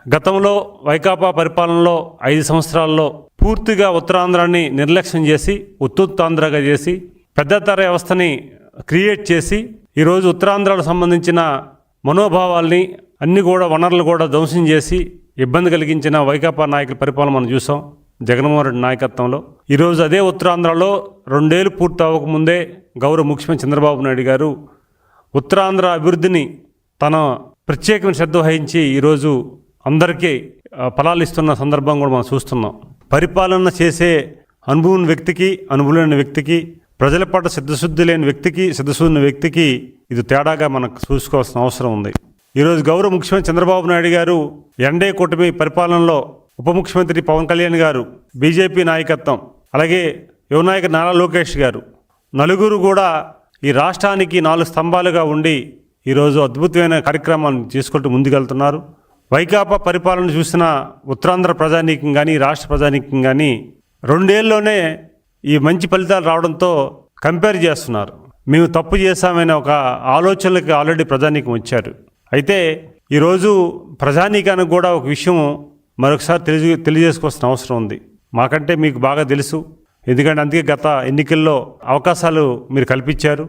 గతంలో వైకాపా పరిపాలనలో 5 సంవత్సరాల్లో పూర్తిగా ఉత్తరాంధ్రాన్ని నిర్లక్ష్యం చేసి ఉత్తుత్తాంధ్రగా చేసి పెద్దతర వ్యవస్థని క్రియేట్ చేసి ఈరోజు ఉత్తరాంధ్రకు సంబంధించిన మనోభావాల్ని అన్ని కూడా వనరులు కూడా ధ్వంసం చేసి ఇబ్బంది కలిగించిన వైకాపా నాయకుల పరిపాలన మనం చూసాం జగన్మోహన్ రెడ్డి నాయకత్వంలో. ఈరోజు అదే ఉత్తరాంధ్రలో 2 ఏళ్ళు పూర్తి అవ్వకముందే గౌరవ ముఖ్యమంత్రి చంద్రబాబు నాయుడు గారు ఉత్తరాంధ్ర అభివృద్ధిని తన ప్రత్యేకమైన శ్రద్ధ వహించి ఈరోజు అందరికీ ఫలాలు ఇస్తున్న సందర్భం కూడా మనం చూస్తున్నాం. పరిపాలన చేసే అనుభవం వ్యక్తికి, అనుభవం లేని వ్యక్తికి, ప్రజల పట్ల సిద్ధశుద్ధి లేని వ్యక్తికి, సిద్ధశుద్ధి వ్యక్తికి ఇది తేడాగా మనకు చూసుకోవాల్సిన అవసరం ఉంది. ఈరోజు గౌరవ ముఖ్యమంత్రి చంద్రబాబు నాయుడు గారు ఎన్డీఏ కూటమి పరిపాలనలో ఉప ముఖ్యమంత్రి పవన్ కళ్యాణ్ గారు, బీజేపీ నాయకత్వం, అలాగే యువ నాయకుడు నారా లోకేష్ గారు నలుగురు కూడా ఈ రాష్ట్రానికి 4 స్తంభాలుగా ఉండి ఈరోజు అద్భుతమైన కార్యక్రమాన్ని చేసుకుంటూ ముందుకెళ్తున్నారు. వైకాపా పరిపాలన చూసిన ఉత్తరాంధ్ర ప్రజానీకం కానీ, రాష్ట్ర ప్రజానీకం కానీ 2 ఏళ్ళలోనే ఈ మంచి ఫలితాలు రావడంతో కంపేర్ చేస్తున్నారు. మేము తప్పు చేశామనే ఒక ఆలోచనలకు ఆల్రెడీ ప్రజానీకం వచ్చారు. అయితే ఈరోజు ప్రజానీకానికి కూడా ఒక విషయం మరొకసారి తెలియజేసుకోవాల్సిన అవసరం ఉంది. మాకంటే మీకు బాగా తెలుసు, ఎందుకంటే అందుకే గత ఎన్నికల్లో అవకాశాలు మీరు కల్పించారు.